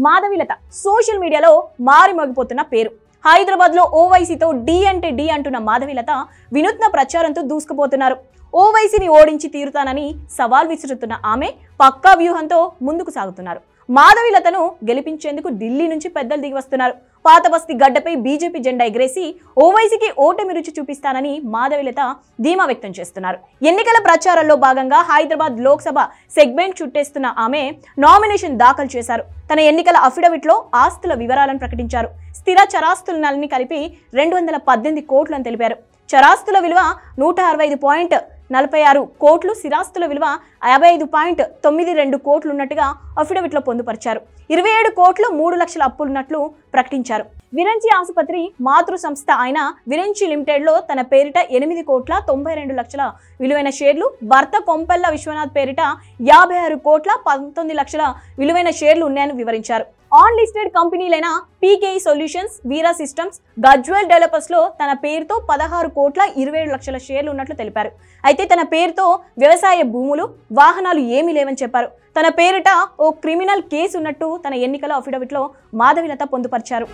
Madhavi Latha social మీడియాలో మారిమోగిపోతున్న పేరు. హైదరాబాద్ లో ఓవైసీతో డి అంటే డి అంటున్న మాధవిలత వినూత్న ప్రచారంతో దూసుకుపోతున్నారు. ఓవైసీని ఓడించి తీరుతానని సవాల్ విసురుతున్న ఆమె పక్కా వ్యూహంతో ముందుకు సాగుతున్నారు. మాధవిలతను గెలిపించేందుకు ఢిల్లీ నుంచి పెద్దలు దిగి వస్తున్నారు. పాత బస్తీ గడ్డపై బీజేపీ జెండా ఎగరేసి ఓవైసీకి ఓటమి రుచి చూపిస్తానని మాధవిలత ధీమా వ్యక్తం చేస్తున్నారు. ఎన్నికల ప్రచారంలో భాగంగా హైదరాబాద్ లోక్సభ సెగ్మెంట్ చుట్టేస్తున్న ఆమె నామినేషన్ దాఖలు చేశారు. తన ఎన్నికల అఫిడవిట్లో ఆస్తుల వివరాలను ప్రకటించారు. స్థిర చరాస్తులన్నీ కలిపి 218 కోట్లు అని తెలిపారు. చరాస్తుల విలువ 165.46 కోట్లు, స్థిరాస్తుల విలువ 55.92 కోట్లు ఉన్నట్టుగా అఫిడవిట్లో పొందుపరిచారు. 27 కోట్లు 3 లక్షల అప్పులున్నట్లు ప్రకటించారు. విరంచి ఆసుపత్రి మాతృ సంస్థ అయిన విరంచి లిమిటెడ్ లో తన పేరిట 8.92 విలువైన షేర్లు, భర్త కొంపెల్ల విశ్వనాథ్ పేరిట 56.19 విలువైన షేర్లు ఉన్నాయని వివరించారు. ఆన్ లిస్టెడ్ కంపెనీలైన PKE solutions, Veera systems, Gajwel developers లో తన పేరుతో 16.27 షేర్లు ఉన్నట్లు తెలిపారు. అయితే తన పేరుతో వ్యవసాయ భూములు, వాహనాలు ఏమీ లేవని చెప్పారు. తన పేరిట ఓ క్రిమినల్ కేసు ఉన్నట్టు తన ఎన్నికల అఫిడవిట్లో మాధవిలత పొందుపరిచారు.